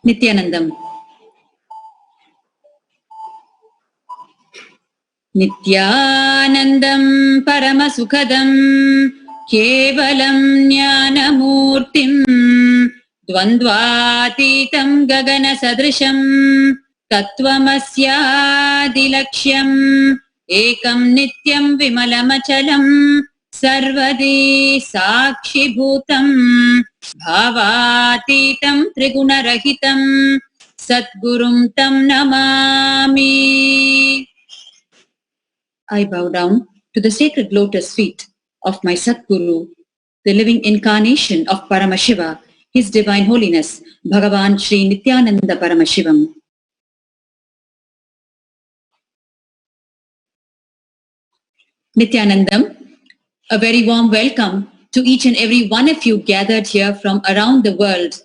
Nithyanandam. Nithyanandam Paramasukhadam Kevalam Jnanamurtim Dvandvatitam Gagana Sadrisham Tattvamasyaadilaksham Ekam Nityam Vimalamachalam Sarvadi Sakshi Bhutam Bhavatitam Trigunarahitam Satgurum Tam Namami. I bow down to the sacred lotus feet of my Satguru, the living incarnation of Paramashiva, His Divine Holiness, Bhagavan Sri Nithyananda Paramashivam. Nithyanandam, a very warm welcome to each and every one of you gathered here from around the world,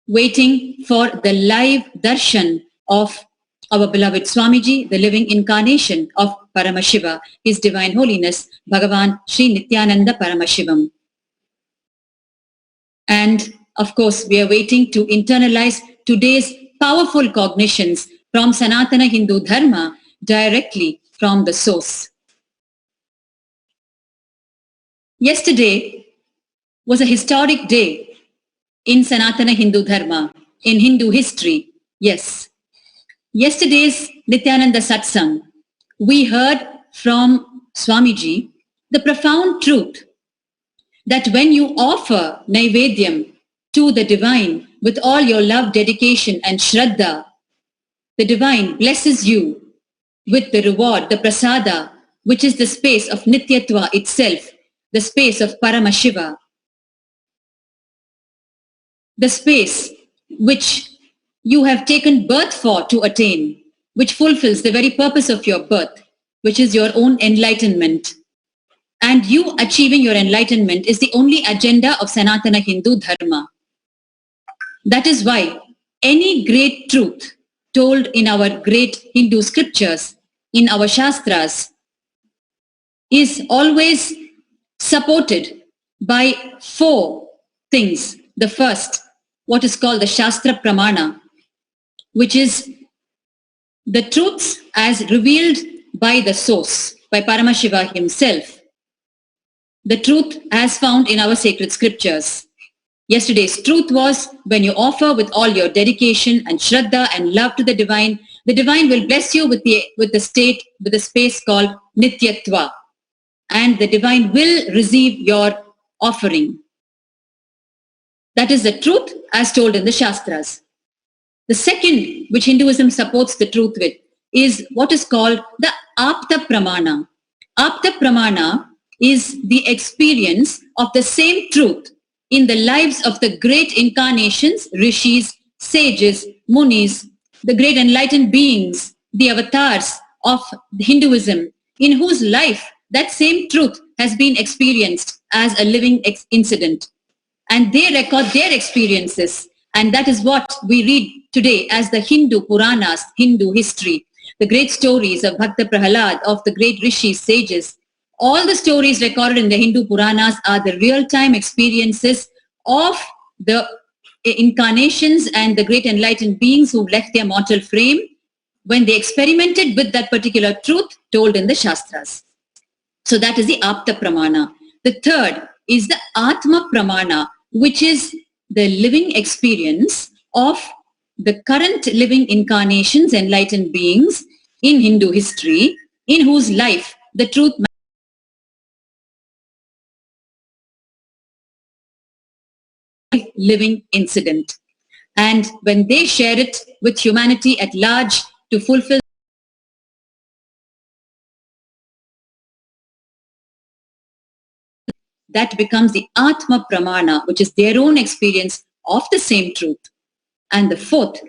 waiting for the live darshan of our beloved Swamiji, the living incarnation of Paramashiva, His Divine Holiness, Bhagavan Sri Nithyananda Paramashivam. And of course, we are waiting to internalize today's powerful cognitions from Sanatana Hindu Dharma directly from the source. Yesterday was a historic day in Sanatana Hindu Dharma, in Hindu history. Yes. Yesterday's Nithyananda Satsang, we heard from Swamiji the profound truth that when you offer Naivedyam to the Divine with all your love, dedication and Shraddha, the Divine blesses you with the reward, the prasada, which is the space of Nityatva itself, the space of Paramashiva, the space which you have taken birth for to attain, which fulfills the very purpose of your birth, which is your own enlightenment. And you achieving your enlightenment is the only agenda of Sanatana Hindu Dharma. That is why any great truth told in our great Hindu scriptures, in our Shastras, is always supported by four things. The first, what is called the Shastra Pramana, which is the truths as revealed by the source, by Paramashiva himself. The truth as found in our sacred scriptures. Yesterday's truth was when you offer with all your dedication and Shraddha and love to the Divine will bless you with the state, with the space called Nityatva. And the Divine will receive your offering. That is the truth as told in the Shastras. The second, which Hinduism supports the truth with, is what is called the Apta Pramana. Apta Pramana is the experience of the same truth in the lives of the great incarnations, rishis, sages, munis, the great enlightened beings, the avatars of Hinduism, in whose life that same truth has been experienced as a living incident. And they record their experiences. And that is what we read today as the Hindu Puranas, Hindu history. The great stories of Bhakta Prahalad, of the great rishis, sages. All the stories recorded in the Hindu Puranas are the real-time experiences of the incarnations and the great enlightened beings who left their mortal frame when they experimented with that particular truth told in the Shastras. So that is the Apta Pramana. The third is the Atma Pramana, which is the living experience of the current living incarnations, enlightened beings in Hindu history, in whose life the truth living incident. And when they share it with humanity at large to fulfill that becomes the Atma Pramana, which is their own experience of the same truth. And the fourth,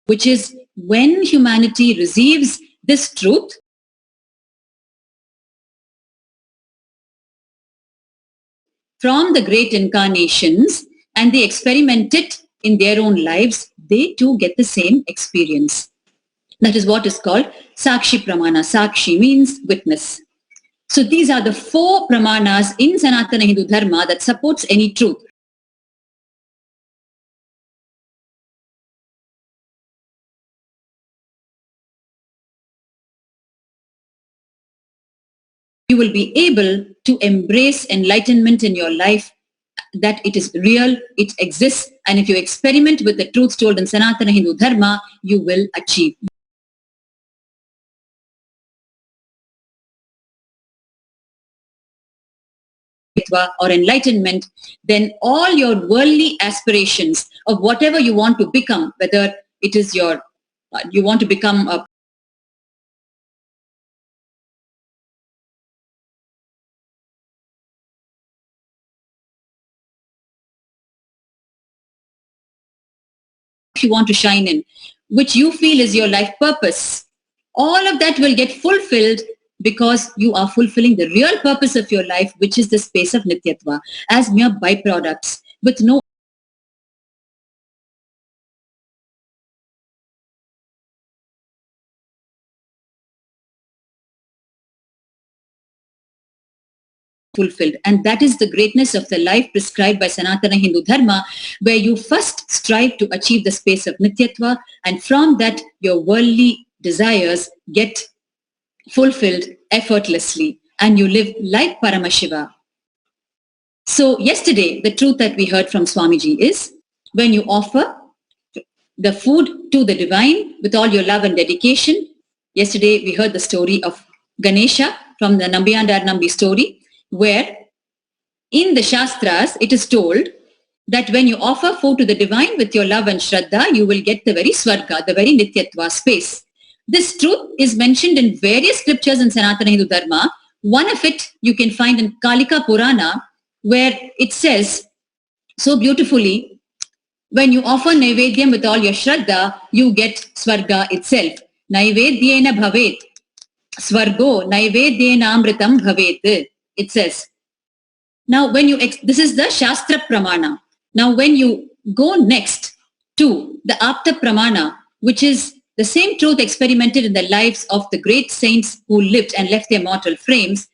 which is when humanity receives this truth, from the great incarnations and they experiment it in their own lives, they too get the same experience. That is what is called Sakshi Pramana. Sakshi means witness. So these are the 4 pramanas in Sanatana Hindu Dharma that supports any truth. You will be able to embrace enlightenment in your life, that it is real, it exists, and if you experiment with the truths told in Sanatana Hindu Dharma, you will achieve. Or enlightenment, then all your worldly aspirations of whatever you want to become, whether it is you want to become a you want to shine in, which you feel is your life purpose, all of that will get fulfilled because you are fulfilling the real purpose of your life, which is the space of Nityatva, as mere byproducts with no fulfilled. And that is the greatness of the life prescribed by Sanatana Hindu Dharma, where you first strive to achieve the space of Nityatva, and from that your worldly desires get fulfilled effortlessly, and you live like Paramashiva. So yesterday, the truth that we heard from Swamiji is, when you offer the food to the divine with all your love and dedication. Yesterday, we heard the story of Ganesha from the Nambiyandar Nambi story, where in the Shastras, it is told that when you offer food to the divine with your love and Shraddha, you will get the very Swarga, the very Nityatva space. This truth is mentioned in various scriptures in Sanatana Hindu Dharma. One of it you can find in Kalika Purana, where it says so beautifully, when you offer Naivedyam with all your Shraddha, you get Swarga itself. Naivedyena bhavet, Swargo Naivedyena amritam bhavet, it says. Now, this is the Shastra Pramana. Now, when you go next to the Apta Pramana, which is the same truth experimented in the lives of the great saints who lived and left their mortal frames,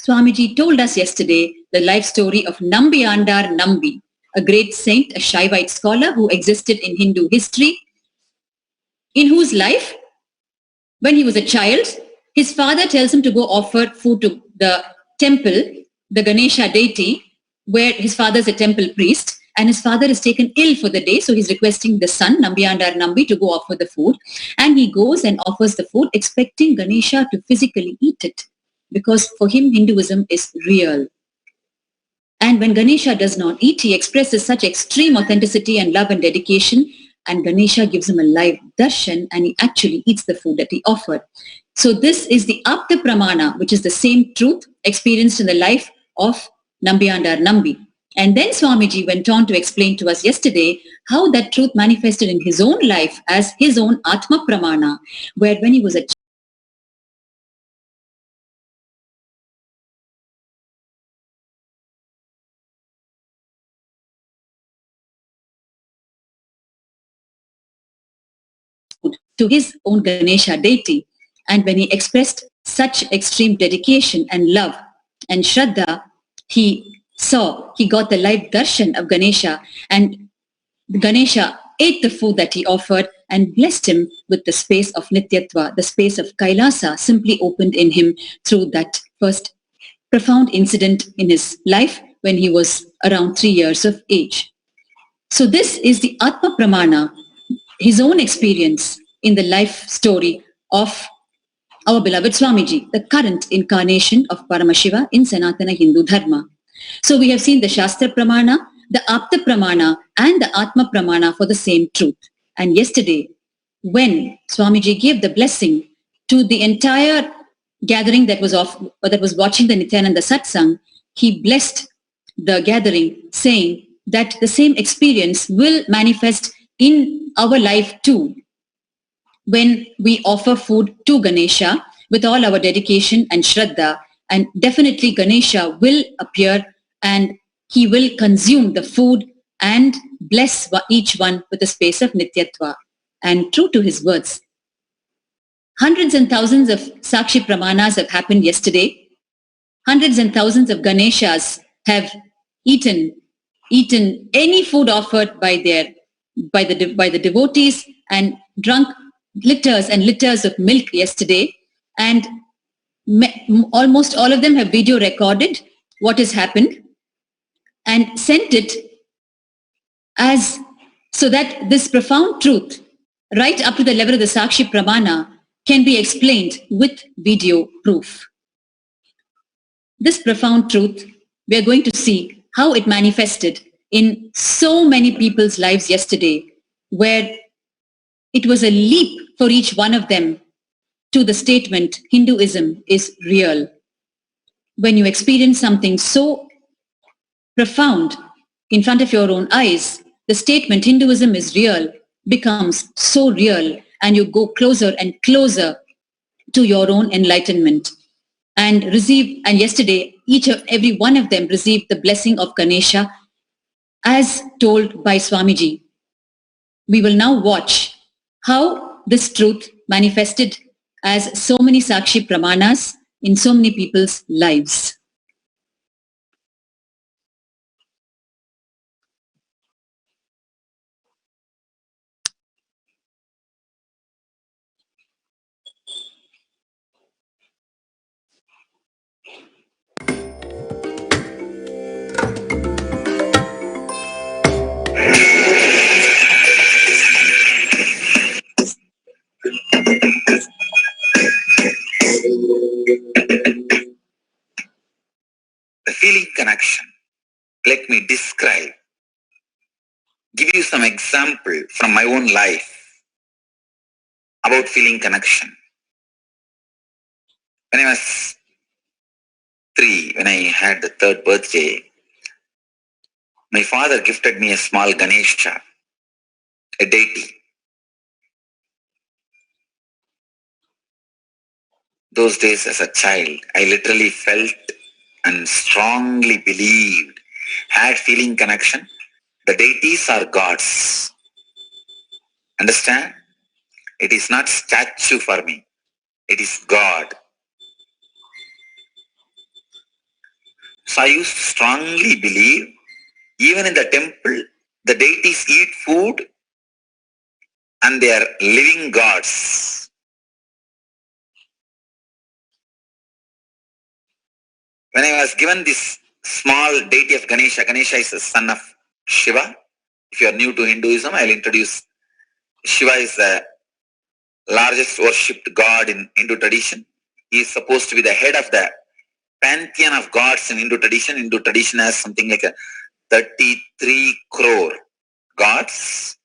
Swamiji told us yesterday the life story of Nambiyandar Nambi, a great saint, a Shaivite scholar who existed in Hindu history, in whose life, when he was a child, his father tells him to go offer food to the temple, the Ganesha deity, where his father is a temple priest, and his father is taken ill for the day, so he's requesting the son, Nambiyandar Nambi, to go offer the food, and he goes and offers the food, expecting Ganesha to physically eat it, because for him, Hinduism is real. And when Ganesha does not eat, he expresses such extreme authenticity and love and dedication, and Ganesha gives him a live darshan, and he actually eats the food that he offered. So this is the Apta Pramana, which is the same truth experienced in the life of Nambiyandar Nambi. And then Swamiji went on to explain to us yesterday how that truth manifested in his own life as his own Atma Pramana, where when he was a to his own Ganesha deity, and when he expressed such extreme dedication and love and Shraddha, he got the live darshan of Ganesha, and Ganesha ate the food that he offered and blessed him with the space of Nityatva, the space of Kailasa simply opened in him through that first profound incident in his life when he was around 3 years of age. So this is the Atma Pramana, his own experience in the life story of our beloved Swamiji, the current incarnation of Paramashiva in Sanatana Hindu Dharma. So we have seen the Shastra Pramana, the Apta Pramana, and the Atma Pramana for the same truth. And yesterday, when Swamiji gave the blessing to the entire gathering that was watching the Nithyananda Satsang, he blessed the gathering, saying that the same experience will manifest in our life too, when we offer food to Ganesha with all our dedication and Shraddha, and definitely Ganesha will appear and he will consume the food and bless each one with the space of Nityatva. And true to his words, Hundreds and thousands of Sakshi Pramanas have happened yesterday. Hundreds and thousands of Ganeshas have eaten any food offered by the devotees and drunk liters and liters of milk yesterday. And almost all of them have video recorded what has happened and sent it as so that this profound truth, right up to the level of the Sakshi Pramana, can be explained with video proof. This profound truth, we are going to see how it manifested in so many people's lives yesterday, where it was a leap for each one of them to the statement, Hinduism is real. When you experience something so profound in front of your own eyes, the statement Hinduism is real becomes so real, and you go closer and closer to your own enlightenment and yesterday every one of them received the blessing of Ganesha as told by Swamiji. We will now watch how this truth manifested as so many Sakshi Pramanas in so many people's lives. The feeling connection. Let me describe, give you some example from my own life about feeling connection. When I was 3, when I had the 3rd birthday, my father gifted me a small Ganesha, a deity. Those days as a child, I literally felt and strongly believed, had feeling connection. The deities are gods. Understand? It is not statue for me. It is God. So I used to strongly believe, even in the temple, the deities eat food and they are living gods. When I was given this small deity of Ganesha, Ganesha is the son of Shiva. If you are new to Hinduism, I will introduce. Shiva is the largest worshipped god in Hindu tradition. He is supposed to be the head of the pantheon of gods in Hindu tradition. Hindu tradition has something like a 33 crore gods.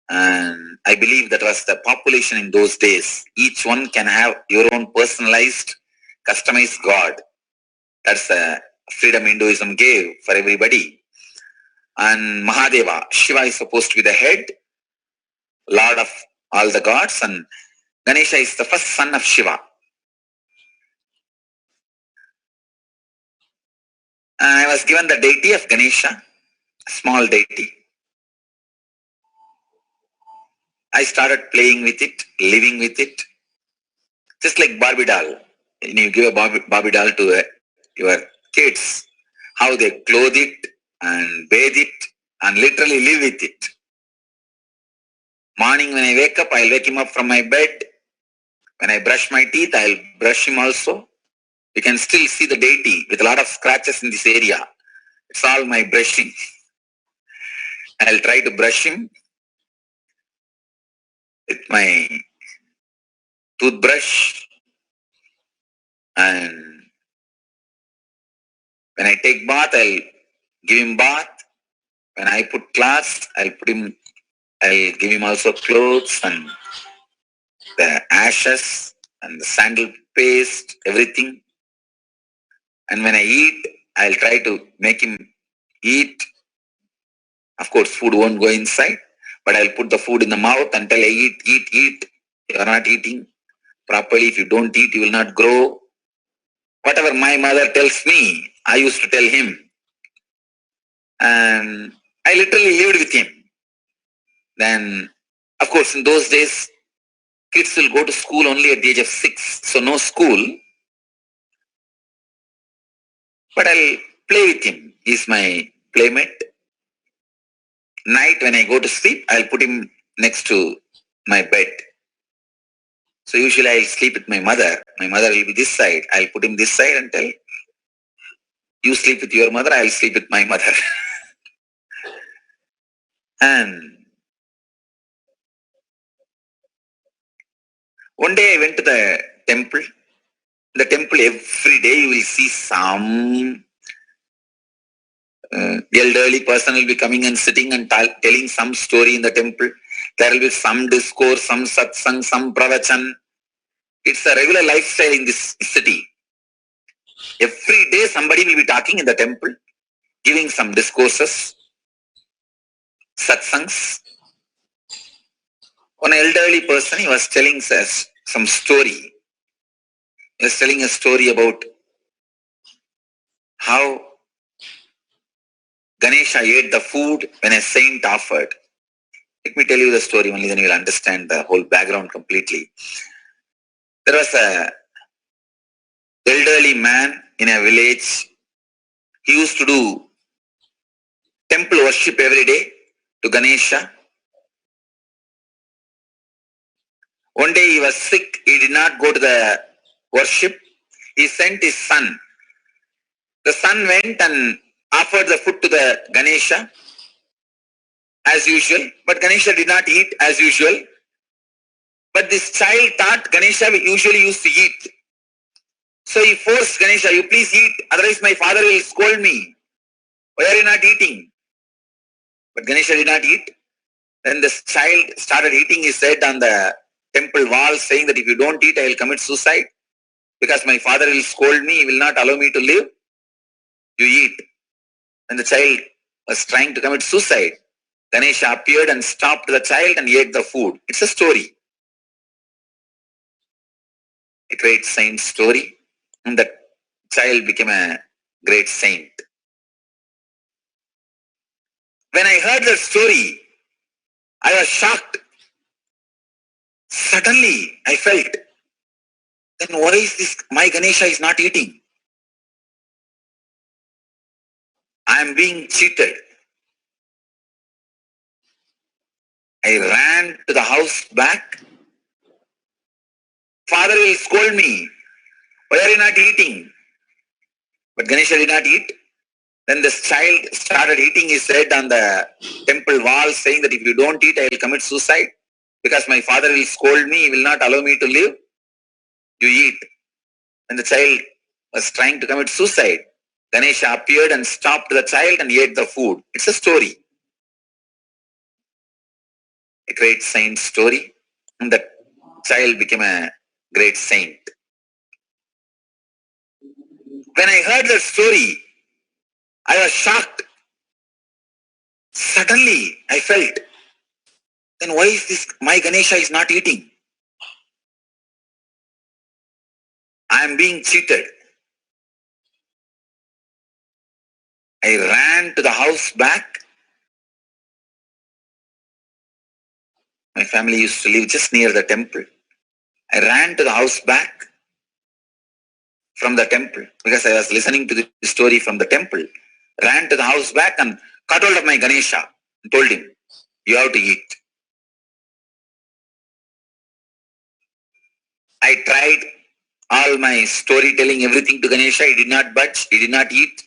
And I believe that was the population in those days. Each one can have your own personalized, customized god. That's the freedom Hinduism gave for everybody. And Mahadeva, Shiva is supposed to be the head, lord of all the gods, and Ganesha is the first son of Shiva. And I was given the deity of Ganesha, small deity. I started playing with it, living with it, just like Barbie doll. When you give a Barbie doll to your kids, how they clothe it and bathe it and literally live with it. Morning when I wake up, I'll wake him up from my bed. When I brush my teeth, I'll brush him also. You can still see the deity with a lot of scratches in this area. It's all my brushing. I'll try to brush him with my toothbrush, and when I take bath, I'll give him bath. When I put clothes, I'll give him also clothes and the ashes and the sandal paste, everything. And when I eat, I'll try to make him eat. Of course, food won't go inside, but I'll put the food in the mouth until I eat. You are not eating properly. If you don't eat, you will not grow. Whatever my mother tells me, I used to tell him. And I literally lived with him. Then, of course, in those days, Kids will go to school only at the age of 6, so no school. But I'll play with him. He's my playmate. Night when I go to sleep, I'll put him next to my bed. So usually I'll sleep with my mother. My mother will be this side. I'll put him this side and tell, you sleep with your mother, I'll sleep with my mother. And one day I went to the temple. The temple, every day you will see some elderly person will be coming and sitting and telling some story in the temple. There will be some discourse, some satsang, some pravachan. It's a regular lifestyle in this city. Every day somebody will be talking in the temple, giving some discourses, satsangs. One elderly person, he was telling us some story. He was telling a story about how Ganesha ate the food when a saint offered. Let me tell you the story, only then you will understand the whole background completely. There was a elderly man in a village. He used to do temple worship every day to Ganesha. One day he was sick. He did not go to the worship. He sent his son. The son went and offered the food to the Ganesha as usual, but Ganesha did not eat as usual. But this child thought Ganesha usually used to eat. So he forced Ganesha, you please eat, otherwise my father will scold me. Why are you not eating? But Ganesha did not eat. Then this child started hitting his head on the temple wall, saying that if you don't eat, I will commit suicide. Because my father will scold me, he will not allow me to live. You eat. When the child was trying to commit suicide, Ganesha appeared and stopped the child and ate the food. It's a story. A great saint story. And the child became a great saint. When I heard the story, I was shocked. Suddenly, I felt, then why is this, my Ganesha is not eating? I am being cheated. I ran to the house back. Father will scold me. Why are you not eating? But Ganesha did not eat. Then this child started hitting his head on the temple wall, saying that if you don't eat, I will commit suicide. Because my father will scold me, he will not allow me to live. You eat. When the child was trying to commit suicide, Ganesha appeared and stopped the child and ate the food. It's a story. A great saint story. And the child became a great saint. When I heard that story, I was shocked. Suddenly, I felt, then why is this, my Ganesha is not eating? I am being cheated. I ran to the house back. My family used to live just near the temple. I ran to the house back from the temple because I was listening to the story from the temple. Ran to the house back and caught hold of my Ganesha and told him, you have to eat. I tried all my storytelling, everything to Ganesha. He did not budge. He did not eat.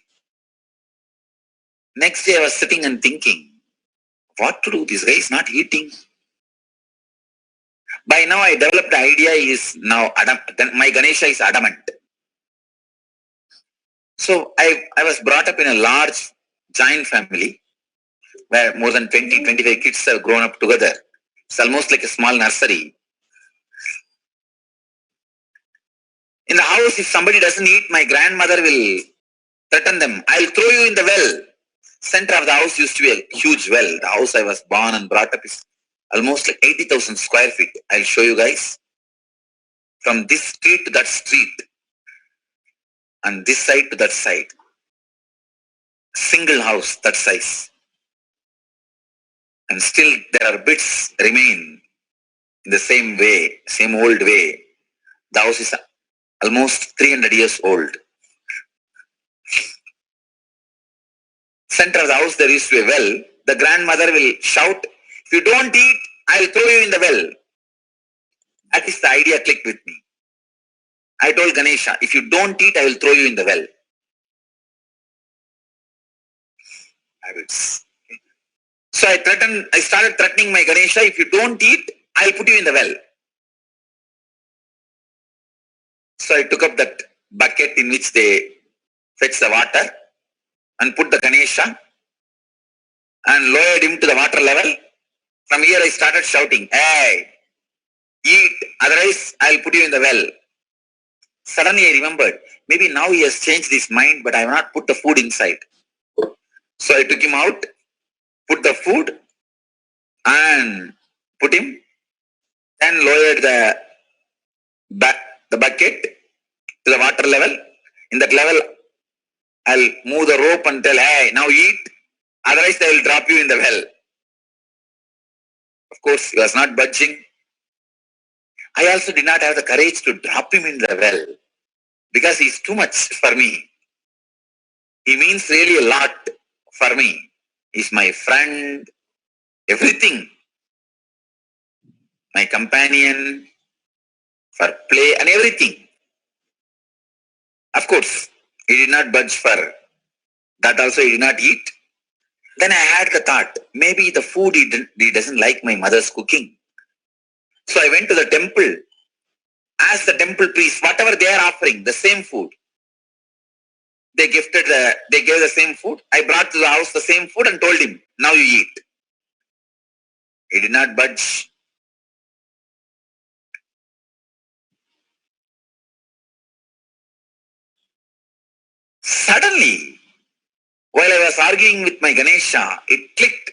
Next day I was sitting and thinking, what to do? This guy is not eating. By now I developed the idea is now my Ganesha is adamant. So I was brought up in a large giant family where more than 20-25 kids have grown up together. It's almost like a small nursery. In the house, if somebody doesn't eat, my grandmother will threaten them. I'll throw you in the well. Center of the house used to be a huge well. The house I was born and brought up is almost like 80,000 square feet. I'll show you guys. From this street to that street. And this side to that side. Single house, that size. And still there are bits remain. in the same way, same old way. The house is almost 300 years old. Center of the house there used to be a well. The grandmother will shout, if you don't eat, I'll throw you in the well. That is the idea clicked with me. I told Ganesha, if you don't eat, I will throw you in the well. Habits. So I started threatening my Ganesha, if you don't eat, I'll put you in the well. So I took up that bucket in which they fetch the water and put the Ganesha and lowered him to the water level. From here I started shouting, hey, eat, otherwise I'll put you in the well. Suddenly I remembered, maybe now he has changed his mind, but I have not put the food inside. So I took him out, put the food and put him, then lowered the bucket to the water level. In that level, I'll move the rope and tell, hey, now eat, otherwise I will drop you in the well. Of course, he was not budging. I also did not have the courage to drop him in the well because he's too much for me. He means really a lot for me. He's my friend, everything. My companion, for play and everything. Of course, he did not budge for that also, he did not eat. Then I had the thought, maybe the food he doesn't like my mother's cooking. So I went to the temple, asked the temple priest, whatever they are offering, the same food. They gave the same food. I brought to the house the same food and told him, now you eat. He did not budge. Suddenly, while I was arguing with my Ganesha, it clicked.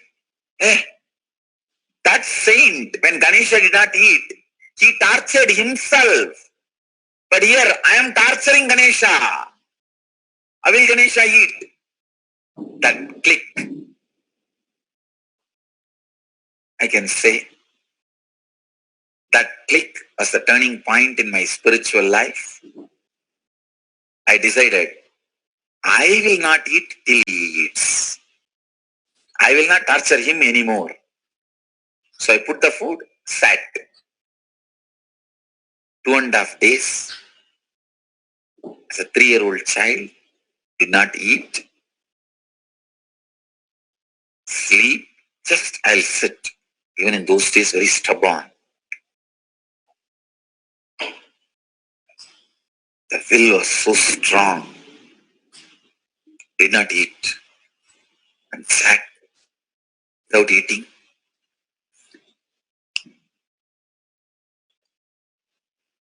That saint, when Ganesha did not eat, he tortured himself. But here, I am torturing Ganesha. How will Ganesha eat? That click. I can say that click was the turning point in my spiritual life. I decided, I will not eat till he eats. I will not torture him anymore. So I put the food, sat. 2.5 days. As a 3-year-old child, did not eat, sleep, just I'll sit. Even in those days, very stubborn. The will was so strong. Did not eat and sat without eating.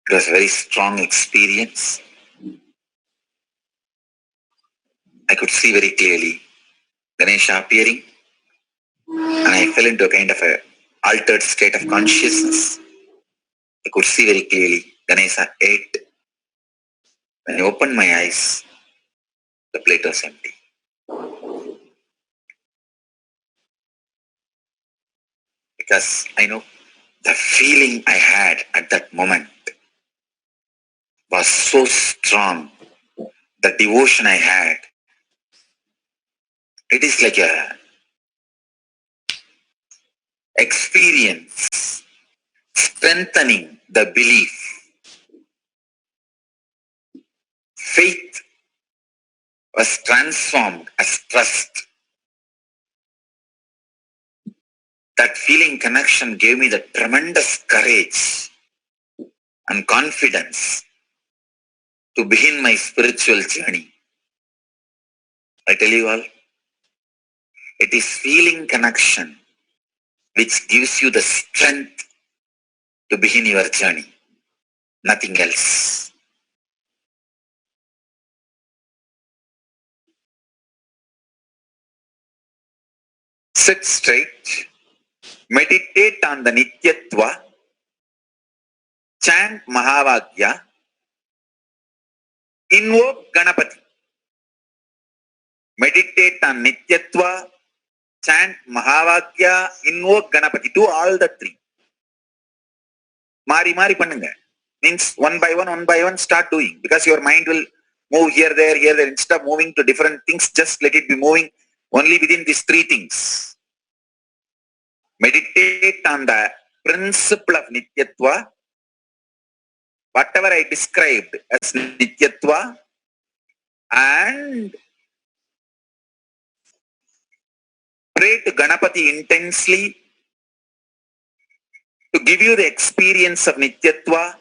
It was a very strong experience. I could see very clearly Ganesha appearing, and I fell into a kind of a altered state of consciousness. I could see very clearly Ganesha ate. When I opened my eyes, the plate was empty. Because I know the feeling I had at that moment was so strong. The devotion I had, it is like a experience strengthening the belief. Faith was transformed as trust. That feeling connection gave me the tremendous courage and confidence to begin my spiritual journey. I tell you all, it is feeling connection which gives you the strength to begin your journey. Nothing else. Sit straight, meditate on the Nityatva, chant Mahavagya, invoke Ganapati. Meditate on Nityatva, chant Mahavagya, invoke Ganapati. Do all the three. Mari mari pannunga. Means one by one start doing, because your mind will move here, there. Instead of moving to different things, just let it be moving only within these three things. Meditate on the principle of Nityatva, whatever I described as Nityatva, and pray to Ganapati intensely to give you the experience of Nityatva,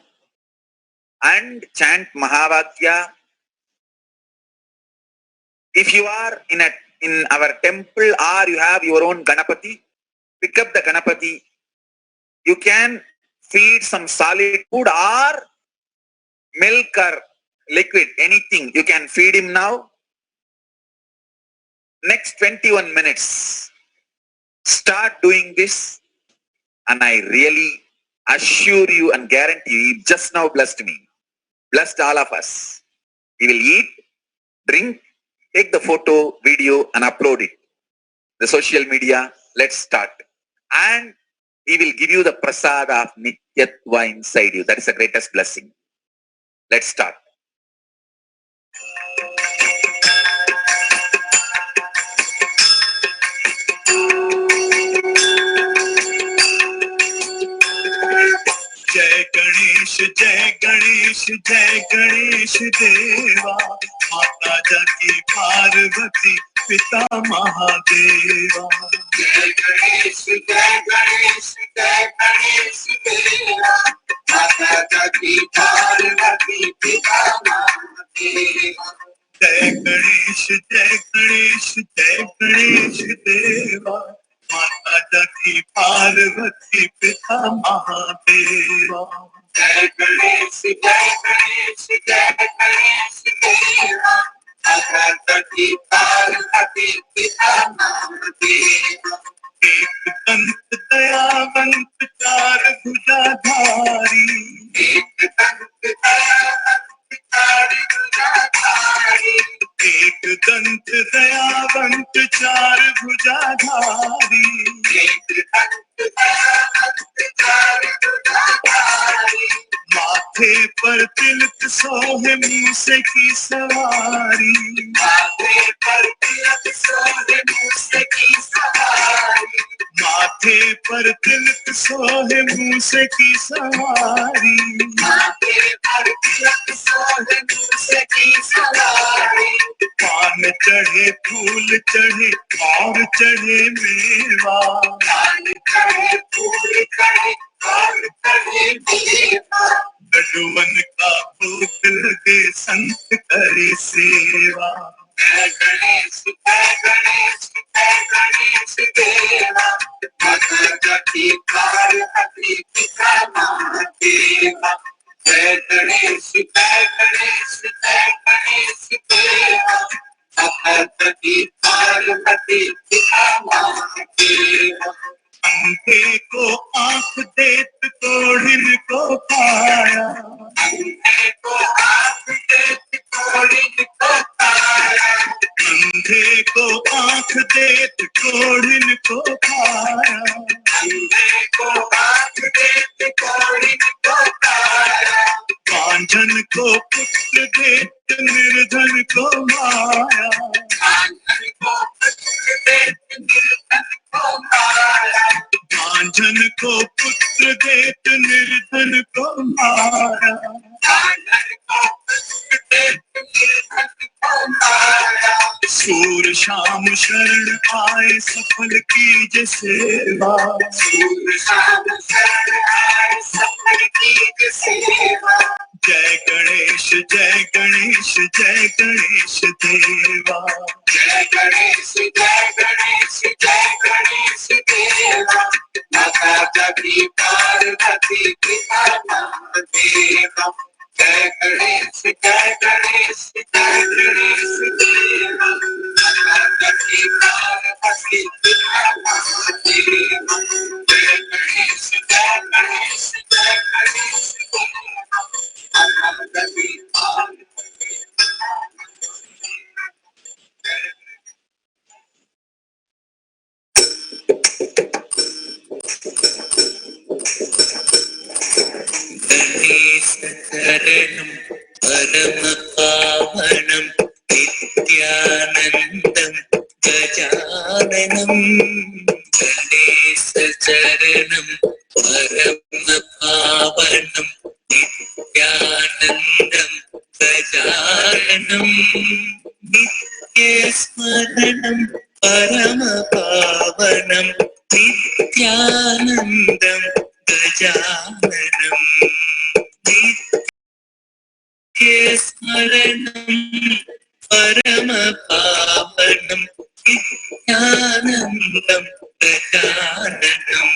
and chant Mahavakya. If you are in our temple or you have your own Ganapati, pick up the Ganapati. You can feed some solid food or milk or liquid, anything. You can feed him now. Next 21 minutes, start doing this, and I really assure you and guarantee you, he just now blessed me, blessed all of us. He will eat, drink, take the photo, video, and upload it. The social media, let's start. And he will give you the prasad of Nityatva inside you. That is the greatest blessing. Let's start. Jai Ganesh, Jai Ganesh, Jai Ganesh Deva, Mata Jati Parvati, Pita Mahadeva. Jai Ganesh, Jai Ganesh, Jai Ganesh Deva, Mata Jati Parvati, Pita Mahadeva. Jai Ganesh, Jai Ganesh, Jai Ganesh Deva, Mata Jati Parvati, Pita Mahadeva. Jai Ganesh, Jai Ganesh, Jai Ganesh Deva, Mata Jati Parvati, Pita Mahadeva. एक दंत दयावंत चार भुजाधारी, एक दंत दयावंत चार भुजाधारी, एक दंत दयावंत चार भुजाधारी, एक दंत दयावंत चार भुजाधारी, माथे पर तिलक सोहे मूसे की सवारी, माथे पर तिलक सोहे मूसे की सवारी, माथे पर तिलक सोहे मूसे की सवारी, माथे पर तिलक सोहे मूसे की सवारी, पान चढ़े फूल चढ़े और चढ़े मेवा, पान चढ़े फूल चढ़े और चढ़े मेवा, गढ़वन का भोग लगे संत करे सेवा। जय गणेश, जय गणेश, जय गणेश देवा, माता जति पार्वती पिता महादेवा। जय गणेश, जय गणेश, जय गणेश देवा, माता जति पार्वती पिता महादेवा। अंधे को आँख देत कोढ़िन को पाया, अंधे को आँख देत कोढ़िन को पाया, अंधे को आँख देत कोढ़िन को पाया, अंधे को आँख देत कोढ़िन को पाया, कांचन को पुत्र देत निर्धन को माया, कांचन को पुत्र देत निर्धन को माया, कांचन को पुत्र देत निर्धन को माया, कांचन को पुत्र देत निर्धन को माया। सूर शाम शरण आए सफल कीजे सेवा, सूर शाम शरण आए सफल कीजे सेवा। जय गणेश, जय गणेश, जय गणेश देवा, जय गणेश, जय गणेश, जय गणेश देवा, माता जति पार्वती पिता महादेवा। जय गणेश, जय गणेश, जय गणेश देवा, माता जति पार्वती पिता महादेवा। जय गणेश, जय गणेश, जय गणेश देवा, माता जति पार्वती पिता Saranam Paramapavanam Nithyanandam Gajananam Kailasa Saranam Paramapavanam Nithyanandam Gajananam Nityasmaranam Paramapavanam Nithyanandam Gajananam Nityasmaranam Paramapavanam Nithyanandam Gajananam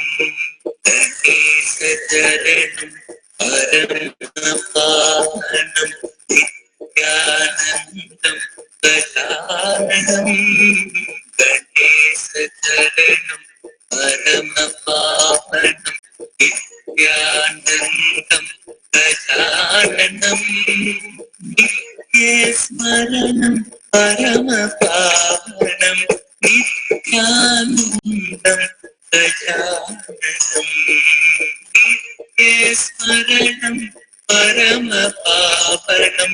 Kailasa Saranam Paramapavanam Nithyanandam Gajananam Kailasa Saranam Paramapavanam Nithyanandam Gajananam Nityasmaranam Paramapavanam Nithyanandam Gajananam Nityasmaranam Paramapavanam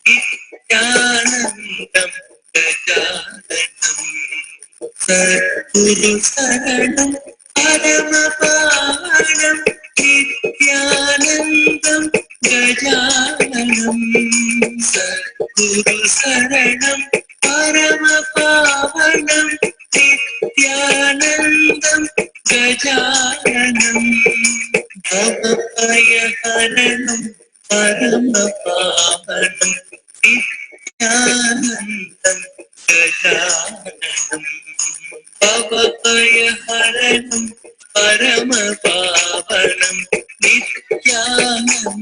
Nithyanandam Gajananam Jagatguru Saranam Paramapavanam Nithyanandam Gajananam Jagatguru Saranam Paramapavanam Nithyanandam Gajananam Bhavapayaharanam Paramapavanam Nithyanandam Gajananam Bhavapayaharanam Paramapavanam Nithyanandam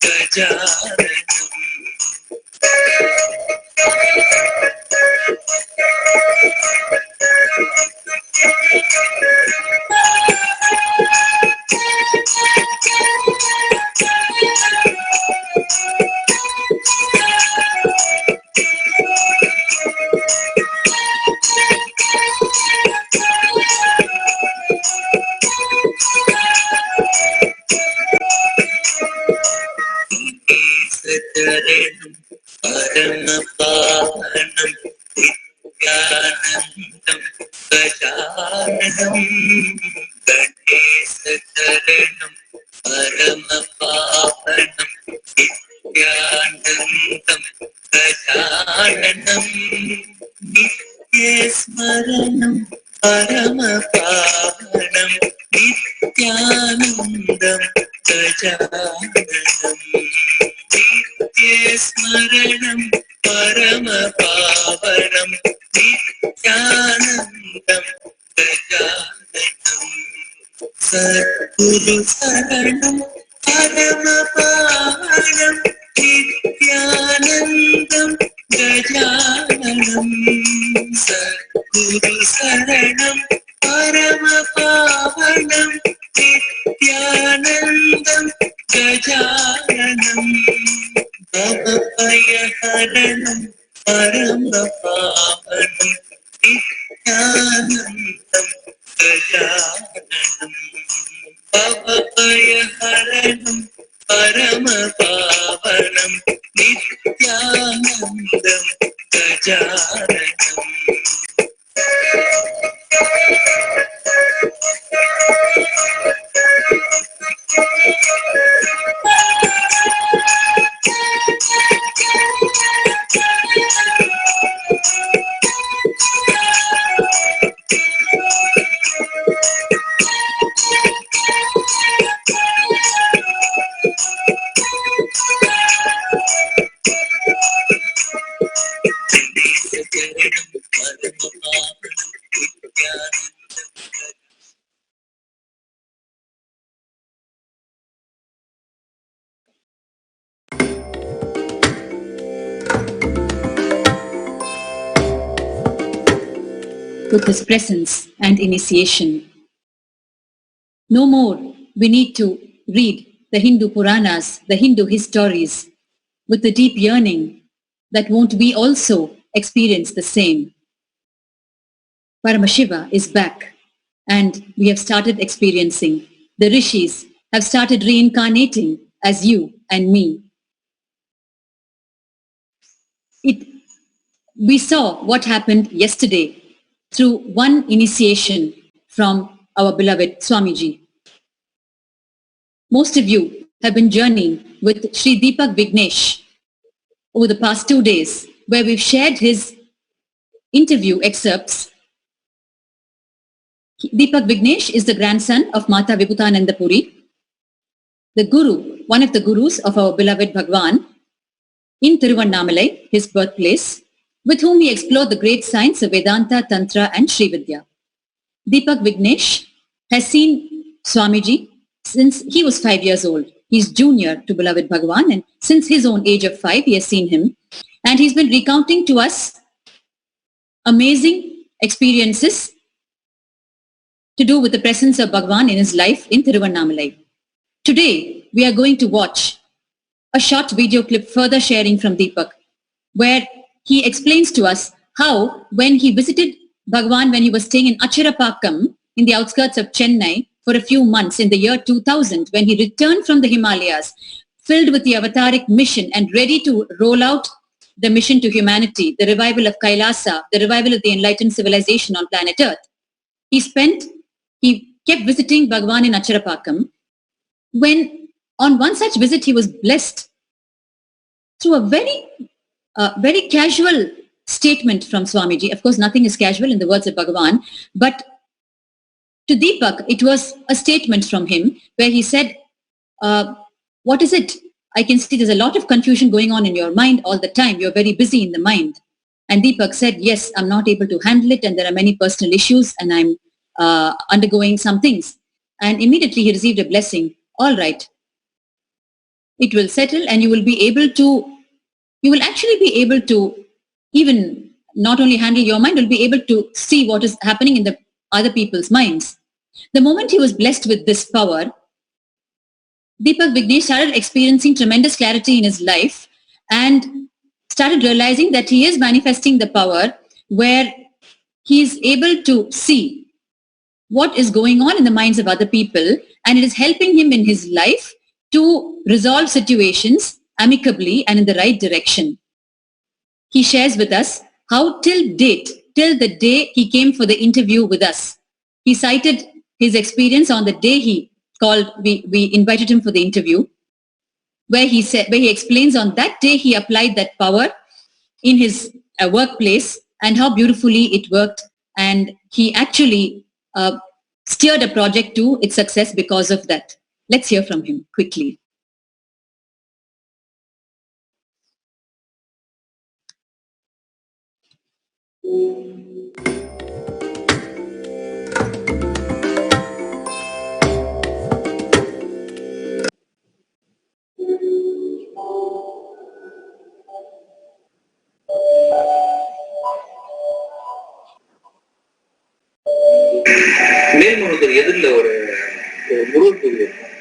Gajananam Saranam Paramapavanam Nithyanandam Gajananam Kailasa Saranam Paramapavanam Nithyanandam Gajananam Nityasmaranam Paramapavanam Nithyanandam Gajananam Nityasmaranam Paramapavanam Nithyanandam Gajananam Jagatguru Saranam Paramapavanam Nithyanandam Gajananam Jagatguru Saranam Paramapavanam Nithyanandam Gajananam Bhavapayaharanam Paramapavanam Nithyanandam Gajananam Bhavapayaharanam Paramapavanam Nithyanandam Gajananam with His presence and initiation. No more we need to read the Hindu Puranas, the Hindu histories, with the deep yearning that won't we also experience the same. Paramashiva is back, and we have started experiencing. The rishis have started reincarnating as you and me. We saw what happened yesterday through one initiation from our beloved Swamiji. Most of you have been journeying with Sri Deepak Vignesh over the past 2 days, where we've shared his interview excerpts. Deepak Vignesh is the grandson of Mata Vibhutananda Puri, the guru, one of the gurus of our beloved Bhagwan, in Tiruvannamalai, his birthplace, with whom we explore the great science of Vedanta, Tantra and Sri Vidya. Deepak Vignesh has seen Swamiji since he was 5 years old. He's junior to beloved Bhagwan, and since his own age of 5, he has seen him. And he's been recounting to us amazing experiences to do with the presence of Bhagwan in his life in Tiruvannamalai. Today, we are going to watch a short video clip further sharing from Deepak, where he explains to us how when he visited Bhagwan when he was staying in Achirapakkam in the outskirts of Chennai for a few months in the year 2000, when he returned from the Himalayas, filled with the avataric mission and ready to roll out the mission to humanity, the revival of Kailasa, the revival of the enlightened civilization on planet Earth. He kept visiting Bhagwan in Achirapakkam. When on one such visit, he was blessed through a very casual statement from Swamiji. Of course, nothing is casual in the words of Bhagavan, but to Deepak, it was a statement from him where he said, what is it? I can see there's a lot of confusion going on in your mind all the time. You're very busy in the mind. And Deepak said, yes, I'm not able to handle it, and there are many personal issues, and I'm undergoing some things. And immediately he received a blessing. All right, it will settle, and you will actually be able to even not only handle your mind, you'll be able to see what is happening in the other people's minds. The moment he was blessed with this power, Deepak Vignesh started experiencing tremendous clarity in his life and started realizing that he is manifesting the power where he is able to see what is going on in the minds of other people, and it is helping him in his life to resolve situations amicably and in the right direction. He shares with us how till the day he came for the interview with us, he cited his experience on the day we invited him for the interview, where he explains on that day he applied that power in his workplace and how beautifully it worked, and he actually steered a project to its success because of that. Let's hear from him quickly. Melmaruvathur எதிரில் ஒரு முருகன் கோவில் இருக்கும்.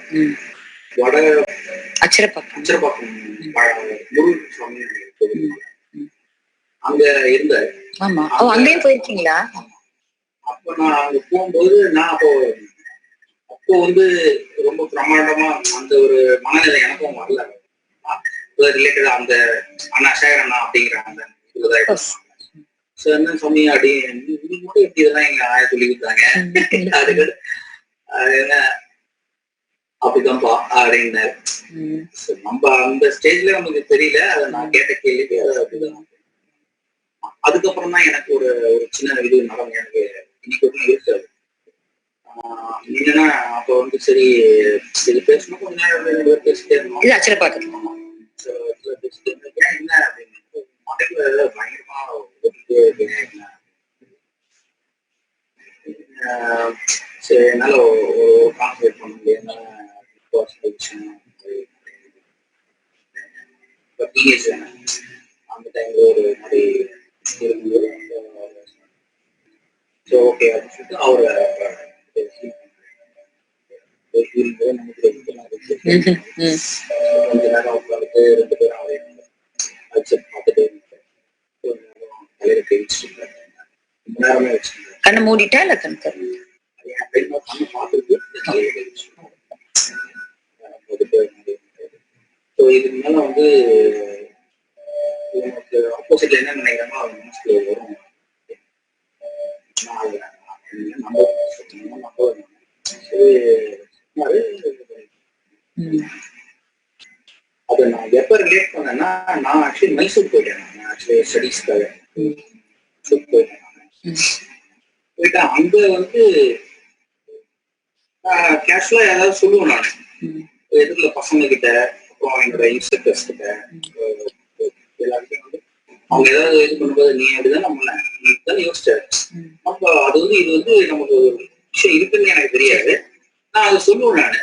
வட அச்சரப்பாக்கம் முருகன் சுவாமி கோவில். அங்க இருந்தாரு. ஆமா. அங்கேயும் போயிருக்கீங்களா? அப்ப நான் அங்க போகும்போது நான் அப்போ ரொம்ப பிரமாண்டமா அந்த ஒரு மனநிலை எனக்கும் வரல. ரிலேட்டடா அந்த அண்ணா சேகர் அண்ணா அப்படிங்கிற அந்த என்ன சொன்னி அப்படி மட்டும் எப்படி இதெல்லாம் எங்க ஆய சொல்லி கொடுத்தாங்க. அதுக்கு என்ன அப்படிதான்ப்பா அப்படின்னாரு. நம்ம அந்த ஸ்டேஜ்ல நமக்கு தெரியல. அதை நான் கேட்ட கேள்விக்கு அது அப்படிதான். அதுக்கப்புறம் தான் எனக்கு ஒரு சின்ன இது நடந்து எனக்கு இன்னைக்கு இருக்காது. என்னன்னா அப்ப சரி இது பேசணும் கொஞ்ச நேரம் பேசிட்டே இருந்தோம். இது அச்சரப்பாக்கத்துல என்ன அப்படின்னு மடையில பயங்கரமா சரி என்னால கான்சன்ட்ரேட் பண்ண முடியாது. அந்த டைம்ல ஒரு மாதிரி இருக்கும்போது ஓகே அப்படின்னு சொல்லிட்டு அவரை கொஞ்ச நேரம் உட்காந்துட்டு 2 பேரும் அவரே அக்செப்ட் பார்த்துட்டு தலையில கை வச்சுட்டு ரொம்ப நேரமே வச்சுருந்தேன். கண்ணை மூடிட்டா இல்ல கண் என் பெண்ணா கண்ணை பார்த்துட்டு தலையில கை வச்சுருக்கோம். இதுக்கு மேல வந்து எனக்கு ஆப்போசிட்ல என்ன நினைக்கிறாங்களோ அது மனசுல வரும். அதை நான் எப்ப ரிலேட் பண்ணேன்னா, நான் ஆக்சுவலி மைசூர் போயிட்டேன். நான் ஆக்சுவலி ஸ்டடீஸ்க்காக போயிட்டேன். அங்க வந்து கேஷுவலா ஏதாவது சொல்லுவேன் நான் எதிரில் பசங்க கிட்ட, அப்புறம் என்னோட இன்ஸ்ட்ரக்டர்ஸ் கிட்ட, எல்லாருக்கும் வந்து அவங்க ஏதாவது இது பண்ணும்போது நீ அப்படிதான் நம்ம நீ தான் யோசிச்ச அப்ப அது வந்து இது வந்து நமக்கு ஒரு விஷயம் இருக்குன்னு எனக்கு தெரியாது. நான் அதை சொல்லுவேன். நான்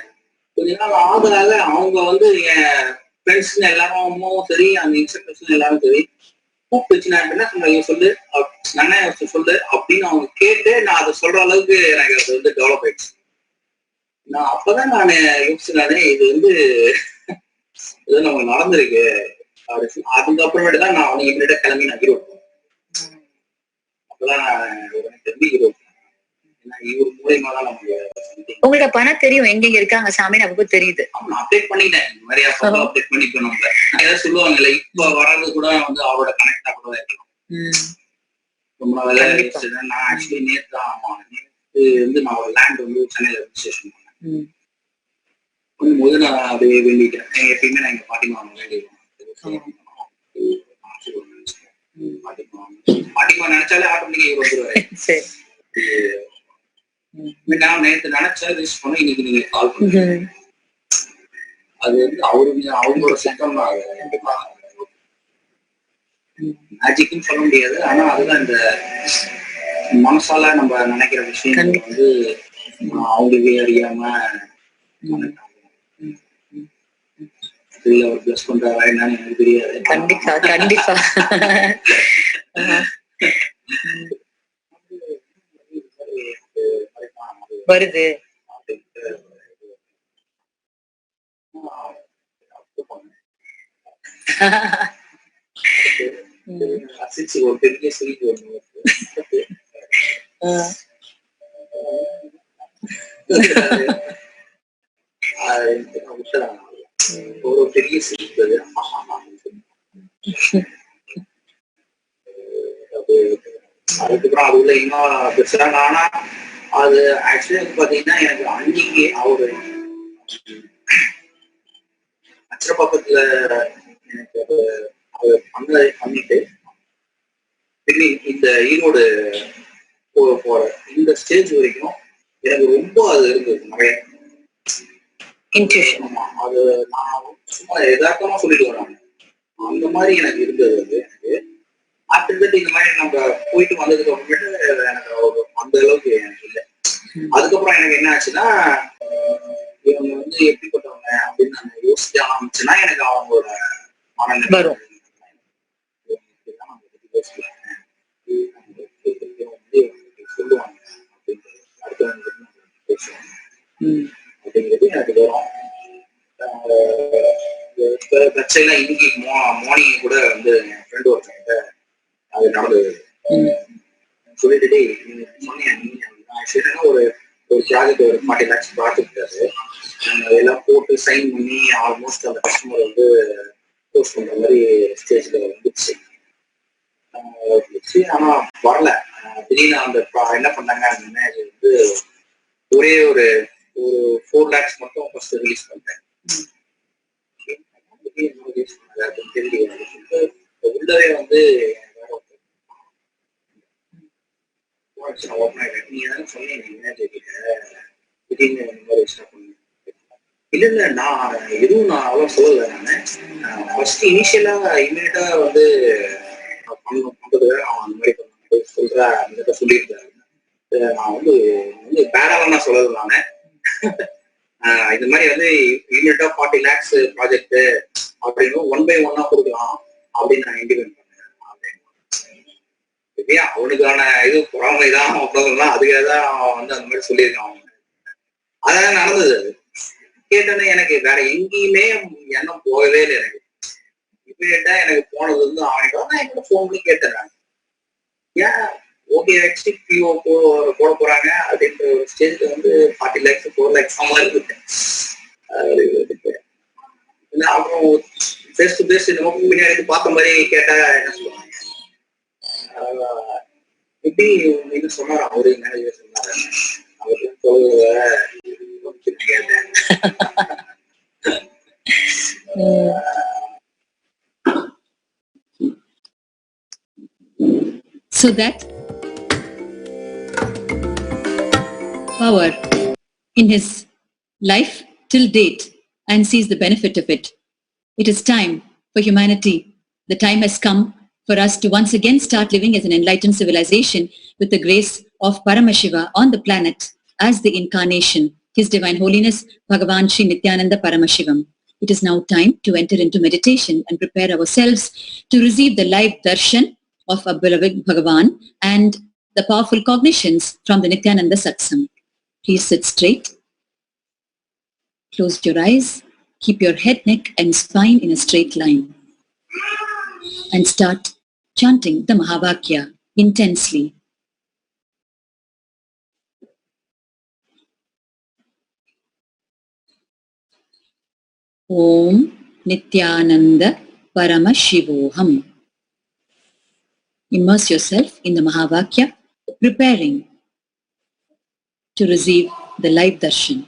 கொஞ்ச நாள் ஆகுறாக அவங்க வந்து என் ஃப்ரெண்ட்ஸ்ன்னு எல்லாரும் சரி, அந்த இன்ஸ்ட்ரக்டர்ஸ் எல்லாரும் சரி கூப்பிட்டு வச்சு நான் என்ன சொன்ன சொல்லு நன்னா சொல்லு அப்படின்னு அவங்க கேட்டு நான் அதை சொல்ற அளவுக்கு எனக்கு அது வந்து டெவலப் ஆயிடுச்சு. நான் அப்பதான் நான் யோசிச்சுனாலே இது வந்து இது நமக்கு நடந்திருக்கு அப்படி. அதுக்கப்புறமேட்டு தான் நான் அவங்க இவர்கிட்ட கிளம்பி நான் ஈரோடு அப்பதான் திரும்பி ஈரோடு. ஏன்னா இவர் மூலியமா தான் நமக்கு உங்களோட பணம் தெரியும் எங்க இருக்காங்க சாமி நமக்கு தெரியுது. நான் அப்டேட் பண்ணிட்டேன், நிறைய அப்டேட் பண்ணிக்கணும். ஏதாவது சொல்லுவாங்கல்ல, இப்ப வர்றது கூட வந்து அவரோட கனெக்டா கூட இருக்கலாம். ரொம்ப நாள் நான் ஆக்சுவலி நேற்று வந்து நான் ஒரு லேண்ட் வந்து சென்னையில ரெஜிஸ்ட்ரேஷன் பண்ணேன். பண்ணும்போது நான் அப்படியே வேண்டிட்டேன். எப்பயுமே நான் எங்க பாட்டிமா வேண்டிடுவேன். பாட்டிமா நினைச்சாலே ஆட்டோமேட்டிக்கா இவர் வந்துருவாரு. நான் நேற்று நினைச்சா ரிஜிஸ்டர் பண்ண இன்னைக்கு நீங்க கால் பண்ணுங்க. அது வந்து அவங்களோட சிஸ்டம் தான். மேஜிக்னு சொல்ல முடியாது, ஆனா அதுதான் இந்த மனசால நம்ம நினைக்கிற விஷயம் வந்து அவங்களுக்கு அறியாம அவர் பிளஸ் பண்றாரா என்னன்னு எனக்கு தெரியாது. கண்டிப்பா கண்டிப்பா வருது. ஒரு பெரிய சிரிப்பு ஒரு பெரிய சிரிப்பு. அதுக்கப்புறம் அது உள்ள இன்னும் பெருசாங்க. ஆனா அது ஆக்சுவலி வந்து பாத்தீங்கன்னா எனக்கு அன்னைக்கு அவரு அச்சரப்பாக்கத்துல எனக்கு பண்ணிட்டு இந்த ஈரோடு போற இந்த ஸ்டேஜ் வரைக்கும் எனக்கு ரொம்ப அது இருந்தது நிறைய. அது நான் சும்மா யதார்த்தமா சொல்லிட்டு வரேன். அந்த மாதிரி எனக்கு இருந்தது. அது எனக்கு ஆஃப்டர் தட் இந்த மாதிரி நம்ம போயிட்டு வந்ததுக்கு அப்புறமேட்டு எனக்கு அந்த அளவுக்கு எனக்கு இல்லை. அதுக்கப்புறம் எனக்கு என்ன ஆச்சுன்னா, இவங்க வந்து எப்படிப்பட்டவங்க அப்படின்னு நான் யோசிக்க ஆரம்பிச்சேன்னா எனக்கு அவங்களோட மனநிலை வரும். சொல்லுவாங்க அடுத்தவங்க பேசுவாங்க அப்படிங்கிறது எனக்கு வரும். தற்செயலா இன்னைக்கு மார்னிங் கூட வந்து என் ஃப்ரெண்டு ஒருத்தவங்க அது நடந்தது சொல்லிட்டு நீங்க சொன்னீங்க ஒரு ப்ராஜெக்ட் ஒரு 40 lakhs ப்ராஜெக்ட் எல்லாம் போட்டு சைன் பண்ணி ஆல்மோஸ்ட் அந்த கஸ்டமர் வந்து போஸ்ட் பண்ற மாதிரி ஸ்டேஜ்ல வந்துச்சு. ஆனா வரல. திடீர்னு அந்த என்ன பண்ணாங்க அப்படின்னா அது வந்து ஒரே ஒரு 4 lakhs மட்டும் ஃபர்ஸ்ட் ரிலீஸ் பண்ணேன். உள்ளவே வந்து நீங்க தானே சொன்னீங்க திடீர்னு இல்ல இல்ல நான் எதுவும் நான் அவ்வளவு சொல்லல. நான் ஃபர்ஸ்ட் இனிஷியலா இமீடியட்டா வந்து பண்றதுக்காக அவன் அந்த மாதிரி சொல்ற அந்த சொல்லியிருக்காரு. நான் வந்து பேராவா சொல்லல. நானு இந்த மாதிரி வந்து இமீடியட்டா 40 lakhs ப்ராஜெக்ட் அப்படின்னு 1 by 1 கொடுக்கலாம் அப்படின்னு நான் இண்டிபெண்ட் பண்ணேன். அவனுக்கான இது பொறாமைதான் அவ்வளவுதான். அதுக்காகதான் அவன் வந்து அந்த மாதிரி சொல்லியிருக்கான். அவங்க அதான் நடந்தது. அது கேட்டோன்னே எனக்கு வேற எங்கேயுமே எண்ணம் போகவே இல்லை. எனக்கு இமீடியட்டா எனக்கு போனது வந்து அவன்கிட்ட தான் என்கிட்ட போன் பண்ணி கேட்டேன். நான் ஏன் ஓகே ஆக்சுவலி பிஓ போட போறாங்க அப்படின்ற ஒரு ஸ்டேஜ்ல வந்து 40 lakhs 4 lakhs மாதிரி இருக்கு. அப்புறம் ஃபேஸ் டு ஃபேஸ் நமக்கு பின்னாடி பார்த்த மாதிரி கேட்டா என்ன சொல்லுவாங்க? எப்படி நீங்க சொன்னாரா அவரு என்ன சொன்னாரு? அவரு கேட்டேன். So that power in his life till date and sees the benefit of it. It is time for humanity. The time has come for us to once again start living as an enlightened civilization with the grace of Paramashiva on the planet as the incarnation, His Divine Holiness Bhagavan Sri Nithyananda Paramashivam. It is now time to enter into meditation and prepare ourselves to receive the live darshan of our beloved Bhagavan and the powerful cognitions from the Nithyananda Satsang. Please sit straight. Close your eyes. Keep your head, neck and spine in a straight line. And start chanting the Mahavakya intensely. Om Nithyananda Paramashivoham. Immerse yourself in the Mahavakya, preparing to receive the live darshan.